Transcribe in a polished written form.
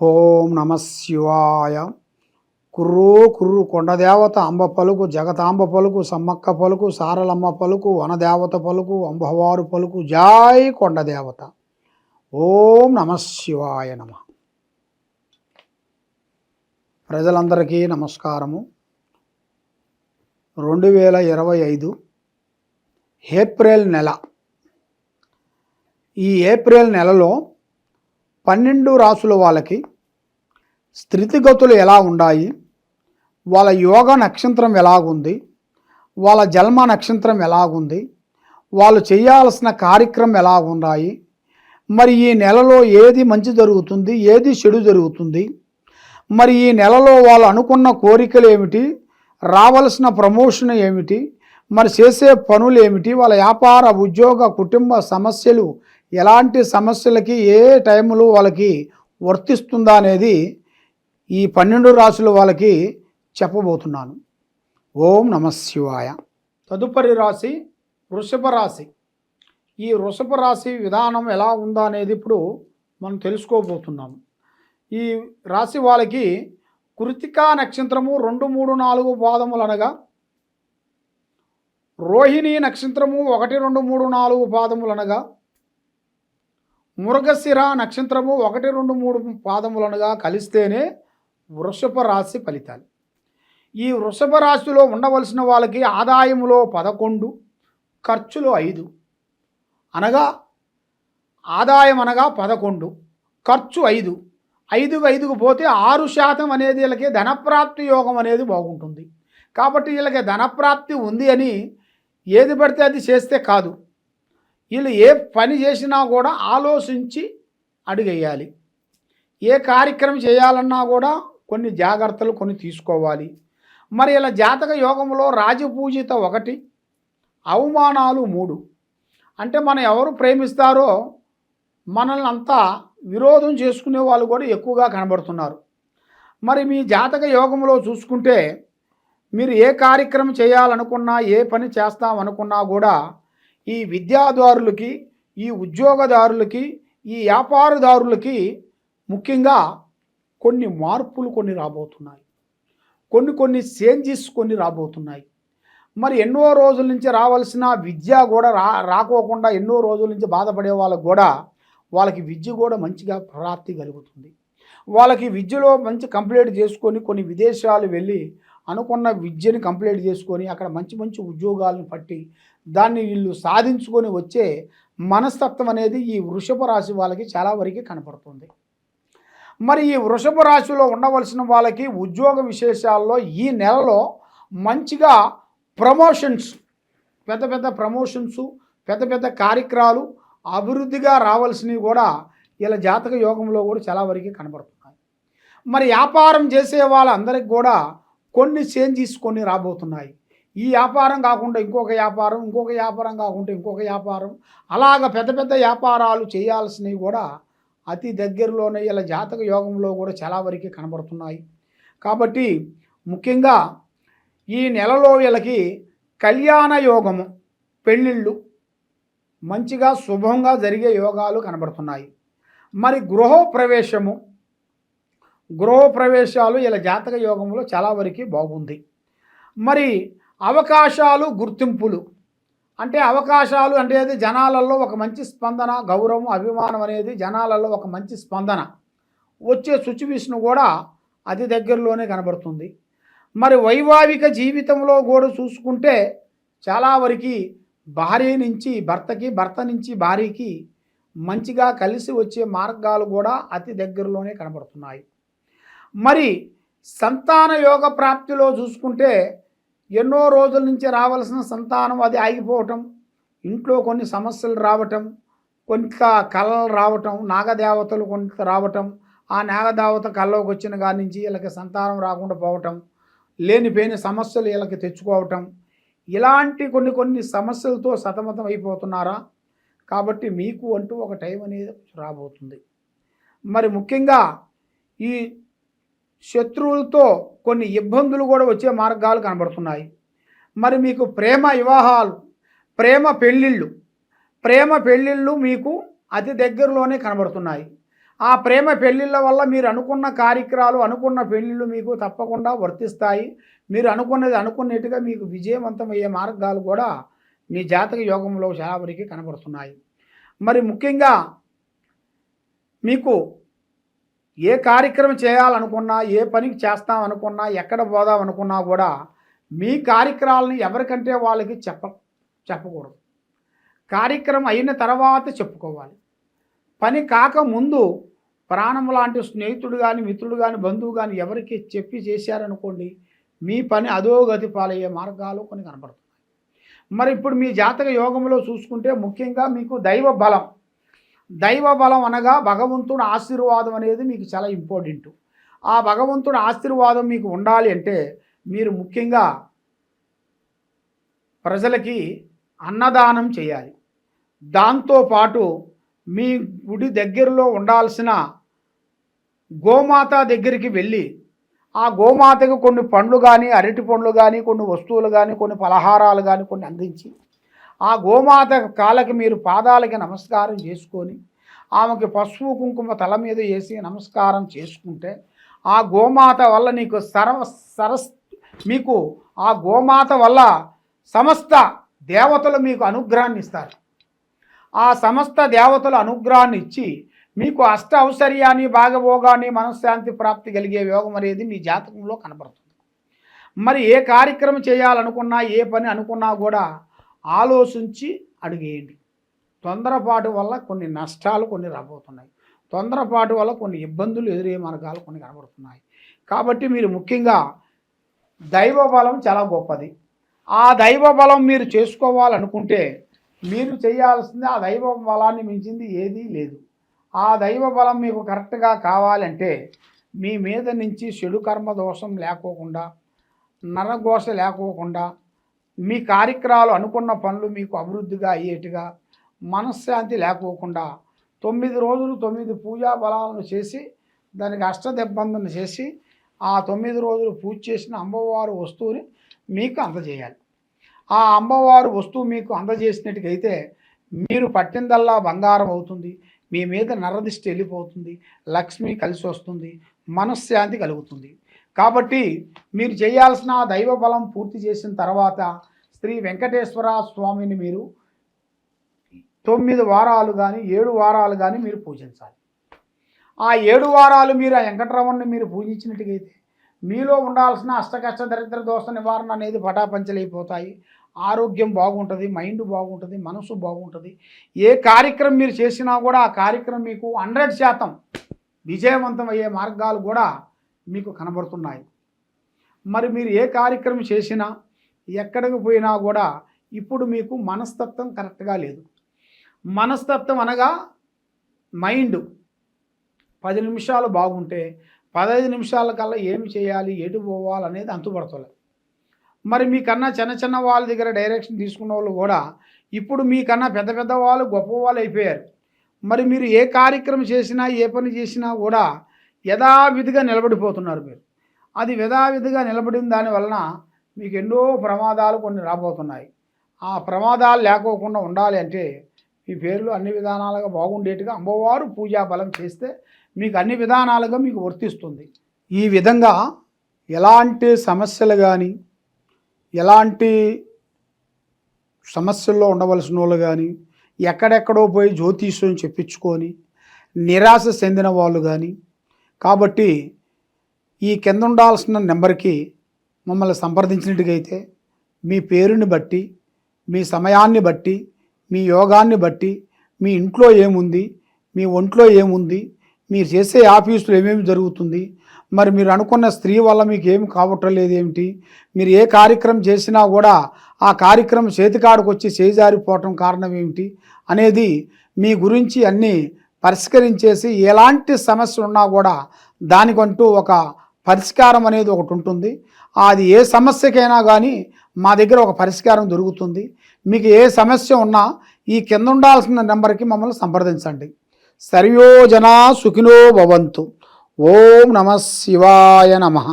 ఓం నమ శివాయ. కుర్రూ కుర్రు కొండదేవత అంబ పలుకు, జగతాంబ పలుకు, సమ్మక్క పలుకు, సారలమ్మ పలుకు, వనదేవత పలుకు, అంబవారు పలుకు, జై కొండదేవత. ఓం నమ శివాయ నమ. ప్రజలందరికీ నమస్కారము. 2025 ఏప్రిల్ నెల. ఈ ఏప్రిల్ నెలలో 12 రాసుల వాళ్ళకి స్థితిగతులు ఎలా ఉన్నాయి, వాళ్ళ యోగ నక్షత్రం ఎలాగుంది, వాళ్ళ జన్మ నక్షత్రం ఎలాగుంది, వాళ్ళు చేయాల్సిన కార్యక్రమం ఎలాగున్నాయి, మరి ఈ నెలలో ఏది మంచి జరుగుతుంది, ఏది చెడు జరుగుతుంది, మరి ఈ నెలలో వాళ్ళు అనుకున్న కోరికలు ఏమిటి, రావాల్సిన ప్రమోషన్ ఏమిటి, మరి చేసే పనులు ఏమిటి, వాళ్ళ వ్యాపార ఉద్యోగ కుటుంబ సమస్యలు ఎలాంటి సమస్యలకి ఏ టైంలో వాళ్ళకి వర్తిస్తుందా అనేది ఈ 12 రాశుల వాళ్ళకి చెప్పబోతున్నాను. ఓం నమ శివాయ. తదుపరి రాశి వృషభ రాశి. ఈ వృషభ రాశి విధానం ఎలా ఉందా అనేది ఇప్పుడు మనం తెలుసుకోబోతున్నాము. ఈ రాశి వాళ్ళకి కృతికా నక్షత్రము 2, 3, 4 పాదములు అనగా, రోహిణి నక్షత్రము 1, 2, 3, 4 పాదములు అనగా, మృగశిర నక్షత్రము 1, 2, 3 పాదములనగా కలిస్తేనే వృషభ రాశి ఫలితాలు. ఈ వృషభ రాశిలో ఉండవలసిన వాళ్ళకి ఆదాయములో 11, ఖర్చులు 5 అనగా, ఆదాయం అనగా 11, ఖర్చు 5, 5కు పోతే 6% అనేది వీళ్ళకి ధనప్రాప్తి యోగం అనేది బాగుంటుంది. కాబట్టి వీళ్ళకి ధనప్రాప్తి ఉంది అని ఏది పడితే అది చేస్తే కాదు. వీళ్ళు ఏ పని చేసినా కూడా ఆలోచించి అడుగేయాలి. ఏ కార్యక్రమం చేయాలన్నా కూడా కొన్ని జాగ్రత్తలు కొన్ని తీసుకోవాలి. మరి ఇలా జాతక యోగంలో రాజపూజిత 1, అవమానాలు 3. అంటే మనం ఎవరు ప్రేమిస్తారో మనల్ని అంతా విరోధం చేసుకునే వాళ్ళు కూడా ఎక్కువగా కనబడుతున్నారు. మరి మీ జాతక యోగంలో చూసుకుంటే మీరు ఏ కార్యక్రమం చేయాలనుకున్నా, ఏ పని చేస్తామనుకున్నా కూడా ఈ విద్యాదారులకి, ఈ ఉద్యోగదారులకి, ఈ వ్యాపారదారులకి ముఖ్యంగా కొన్ని మార్పులు కొన్ని రాబోతున్నాయి. కొన్ని చేంజెస్ కొన్ని రాబోతున్నాయి. మరి ఎన్నో రోజుల నుంచి రావాల్సిన విద్య కూడా రాకోకుండా ఎన్నో రోజుల నుంచి బాధపడే వాళ్ళకు కూడా వాళ్ళకి విద్య కూడా మంచిగా ప్రాప్తి కలుగుతుంది. వాళ్ళకి విద్యలో మంచి కంప్లీట్ చేసుకొని కొన్ని విదేశాలు వెళ్ళి అనుకున్న విద్యని కంప్లీట్ చేసుకొని అక్కడ మంచి మంచి ఉద్యోగాలను పట్టి దాన్ని వీళ్ళు సాధించుకొని వచ్చే మనస్తత్వం అనేది ఈ వృషభ రాశి వాళ్ళకి చాలా వరకు కనపడుతుంది. మరి ఈ వృషభ రాశిలో ఉండవలసిన వాళ్ళకి ఉద్యోగ విశేషాల్లో ఈ నెలలో మంచిగా ప్రమోషన్స్, పెద్ద ప్రమోషన్స్, పెద్ద కార్యక్రమాలు అభివృద్ధిగా రావాల్సినవి కూడా ఇలా జాతక యోగంలో కూడా చాలా వరకు కనబడుతున్నాయి. మరి వ్యాపారం చేసే వాళ్ళందరికీ కూడా కొన్ని చేంజెస్ కొన్ని రాబోతున్నాయి. ఈ వ్యాపారం కాకుండా ఇంకొక వ్యాపారం, ఇంకొక వ్యాపారం కాకుండా ఇంకొక వ్యాపారం, అలాగ పెద్ద వ్యాపారాలు చేయాల్సినవి కూడా అతి దగ్గరలోనే ఇలా జాతక యోగంలో కూడా చాలా వరకు కనబడుతున్నాయి. కాబట్టి ముఖ్యంగా ఈ నెలలో వీళ్ళకి కళ్యాణ యోగము, పెళ్ళిళ్ళు మంచిగా శుభంగా జరిగే యోగాలు కనబడుతున్నాయి. మరి గృహప్రవేశాలు ఇలా జాతక యోగంలో చాలా వరకు బాగుంది. మరి అవకాశాలు, గుర్తింపులు అంటే అవకాశాలు అంటే అది జనాలలో ఒక మంచి స్పందన, గౌరవం, అభిమానం అనేది జనాలలో ఒక మంచి స్పందన వచ్చే సిచ్యువేషన్ కూడా అతి దగ్గరలోనే కనబడుతుంది. మరి వైవాహిక జీవితంలో కూడా చూసుకుంటే చాలా వరకు భార్య నుంచి భర్తకి, భర్త నుంచి భార్యకి మంచిగా కలిసి వచ్చే మార్గాలు కూడా అతి దగ్గరలోనే కనబడుతున్నాయి. మరి సంతాన యోగ ప్రాప్తిలో చూసుకుంటే ఎన్నో రోజుల నుంచి రావాల్సిన సంతానం అది ఆగిపోవటం, ఇంట్లో కొన్ని సమస్యలు రావటం, కొంత కళలు రావటం, నాగదేవతలు కొంత రావటం, ఆ నాగదేవత కళ్ళలోకి వచ్చిన కాడి నుంచి వీళ్ళకి సంతానం రాకుండా పోవటం, లేనిపోయిన సమస్యలు వీళ్ళకి తెచ్చుకోవటం, ఇలాంటి కొన్ని సమస్యలతో సతమతం అయిపోతున్నారా? కాబట్టి మీకు అంటూ ఒక టైం అనేది రాబోతుంది. మరి ముఖ్యంగా ఈ శత్రువులతో కొన్ని ఇబ్బందులు కూడా వచ్చే మార్గాలు కనబడుతున్నాయి. మరి మీకు ప్రేమ వివాహాలు, ప్రేమ పెళ్ళిళ్ళు మీకు అతి దగ్గరలోనే కనబడుతున్నాయి. ఆ ప్రేమ పెళ్ళిళ్ళ వల్ల మీరు అనుకున్న కార్యక్రమాలు అనుకున్న పెళ్ళిళ్ళు మీకు తప్పకుండా వర్తిస్తాయి. మీరు అనుకున్నది అనుకున్నట్టుగా మీకు విజయవంతమయ్యే మార్గాలు కూడా మీ జాతక యోగంలో చాలా వరకు కనబడుతున్నాయి. మరి ముఖ్యంగా మీకు ఏ కార్యక్రమం చేయాలనుకున్నా, ఏ పనికి చేస్తాం అనుకున్నా, ఎక్కడ పోదాం అనుకున్నా కూడా మీ కార్యక్రమాలని ఎవరికంటే వాళ్ళకి చెప్పకూడదు. కార్యక్రమం అయిన తర్వాత చెప్పుకోవాలి. పని కాకముందు ప్రాణం లాంటి స్నేహితుడు కానీ, మిత్రుడు కానీ, బంధువు కానీ ఎవరికి చెప్పి చేశారనుకోండి, మీ పని అధోగతి పాలయ్యే మార్గాలు కొన్ని కనబడుతున్నాయి. మరి ఇప్పుడు మీ జాతక యోగంలో చూసుకుంటే ముఖ్యంగా మీకు దైవ బలం అనగా భగవంతుడు ఆశీర్వాదం అనేది మీకు చాలా ఇంపార్టెంట్. ఆ భగవంతుడు ఆశీర్వాదం మీకు ఉండాలి అంటే మీరు ముఖ్యంగా ప్రజలకి అన్నదానం చేయాలి. దాంతోపాటు మీ గుడి దగ్గరలో ఉండాల్సిన గోమాత దగ్గరికి వెళ్ళి ఆ గోమాతకు కొన్ని పండ్లు కానీ, అరటి పండ్లు కానీ, కొన్ని వస్తువులు కానీ, కొన్ని పలహారాలు కానీ కొన్ని అందించి ఆ గోమాత కాళ్ళకి మీరు పాదాలకి నమస్కారం చేసుకొని ఆమెకి పసుపు కుంకుమ తల మీద వేసి నమస్కారం చేసుకుంటే ఆ గోమాత వల్ల నీకు మీకు ఆ గోమాత వల్ల సమస్త దేవతలు మీకు అనుగ్రహాన్ని ఇస్తారు. ఆ సమస్త దేవతల అనుగ్రహాన్ని ఇచ్చి మీకు అష్ట ఔశ్వర్యాన్ని, భాగభోగాన్ని, మనశ్శాంతి ప్రాప్తి కలిగే యోగం అనేది మీ జాతకంలో కనబడుతుంది. మరి ఏ కార్యక్రమం చేయాలనుకున్నా, ఏ పని అనుకున్నా కూడా ఆలోచించి అడిగేయండి. తొందరపాటు వల్ల కొన్ని నష్టాలు కొన్ని రాబోతున్నాయి. తొందరపాటు వల్ల కొన్ని ఇబ్బందులు ఎదురయ్యే మార్గాలు కొన్ని కనబడుతున్నాయి. కాబట్టి మీరు ముఖ్యంగా దైవ బలం చాలా గొప్పది. ఆ దైవ బలం మీరు చేసుకోవాలనుకుంటే మీరు చేయాల్సింది ఆ దైవ బలాన్ని మించింది ఏదీ లేదు. ఆ దైవ బలం మీకు కరెక్ట్గా కావాలంటే మీ మీద నుంచి చెడు కర్మ దోషం లేకోకుండా, నరఘోష లేకోకుండా, మీ కార్యక్రమాలు అనుకున్న పనులు మీకు అభివృద్ధిగా అయ్యేట్టుగా, మనశ్శాంతి లేకోకుండా 9 రోజులు 9 పూజా బలాలను చేసి దానికి అష్టదిబ్బందన చేసి ఆ 9 రోజులు పూజ చేసిన అమ్మవారు వస్తువుని మీకు అందజేయాలి. ఆ అమ్మవారు వస్తువు మీకు అందజేసినట్టుకైతే మీరు పట్టిందల్లా బంగారం అవుతుంది. మీ మీద నరదిష్టి వెళ్ళిపోతుంది, లక్ష్మి కలిసి వస్తుంది, మనశ్శాంతి కలుగుతుంది. కాబట్టి మీరు చేయాల్సిన దైవ బలం పూర్తి చేసిన తర్వాత శ్రీ వెంకటేశ్వర స్వామిని మీరు 9 వారాలు కానీ 7 వారాలు కానీ మీరు పూజించాలి. ఆ 7 వారాలు మీరు ఆ వెంకటరమణని మీరు పూజించినట్టుగైతే మీలో ఉండాల్సిన అష్టకష్ట దరిద్ర దోష నివారణ అనేది పటాపంచలైపోతాయి. ఆరోగ్యం బాగుంటుంది, మైండ్ బాగుంటుంది, మనసు బాగుంటుంది. ఏ కార్యక్రమం మీరు చేసినా కూడా ఆ కార్యక్రమం మీకు 100% విజయవంతం అయ్యే మార్గాలు కూడా మీకు కనబడుతున్నాయి. మరి మీరు ఏ కార్యక్రమం చేసినా ఎక్కడికి పోయినా కూడా ఇప్పుడు మీకు మనస్తత్వం కరెక్ట్గా లేదు. మనస్తత్వం అనగా మైండ్ 10 నిమిషాలు బాగుంటే 15 నిమిషాల కల్లా ఏమి చేయాలి, ఎటు పోవాలనేది అంతుపడతలేదు. మరి మీకన్నా చిన్న వాళ్ళ దగ్గర డైరెక్షన్ తీసుకున్న వాళ్ళు కూడా ఇప్పుడు మీకన్నా పెద్ద వాళ్ళు గొప్ప వాళ్ళు అయిపోయారు. మరి మీరు ఏ కార్యక్రమం చేసినా, ఏ పని చేసినా కూడా యథావిధిగా నిలబడిపోతున్నారు మీరు. అది యథావిధిగా నిలబడిన దానివలన మీకు ఎన్నో ప్రమాదాలు కొన్ని రాబోతున్నాయి. ఆ ప్రమాదాలు లేకోకుండా ఉండాలి అంటే మీ పేర్లు అన్ని విధానాలుగా బాగుండేట్టుగా అమ్మవారు పూజా బలం చేస్తే మీకు అన్ని విధానాలుగా మీకు వర్తిస్తుంది. ఈ విధంగా ఎలాంటి సమస్యలు కానీ, ఎలాంటి సమస్యల్లో ఉండవలసిన వాళ్ళు కానీ, ఎక్కడెక్కడో పోయి జ్యోతిష్యం చెప్పించుకొని నిరాశ చెందిన వాళ్ళు కానీ, కాబట్టి ఈ కింద ఉండాల్సిన నెంబర్కి మమ్మల్ని సంప్రదించినట్టుగైతే మీ పేరుని బట్టి, మీ సమయాన్ని బట్టి, మీ యోగాన్ని బట్టి, మీ ఇంట్లో ఏముంది, మీ ఒంట్లో ఏముంది, మీరు చేసే ఆఫీసులో ఏమేమి జరుగుతుంది, మరి మీరు అనుకున్న స్త్రీ వల్ల మీకు ఏమి కావటం లేదు ఏమిటి, మీరు ఏ కార్యక్రమం చేసినా కూడా ఆ కార్యక్రమం చేతికాడికి వచ్చి చేజారిపోవటం కారణం ఏమిటి అనేది మీ గురించి అన్నీ పరిష్కరించేసి ఎలాంటి సమస్య ఉన్నా కూడా దానికంటూ ఒక పరిష్కారం అనేది ఒకటి ఉంటుంది. అది ఏ సమస్యకైనా కానీ మా దగ్గర ఒక పరిష్కారం దొరుకుతుంది. మీకు ఏ సమస్య ఉన్నా ఈ కింద ఉండాల్సిన నెంబర్కి మమ్మల్ని సంప్రదించండి. సర్వో జనా సుఖినో భవంతు. ఓం నమః శివాయ నమః.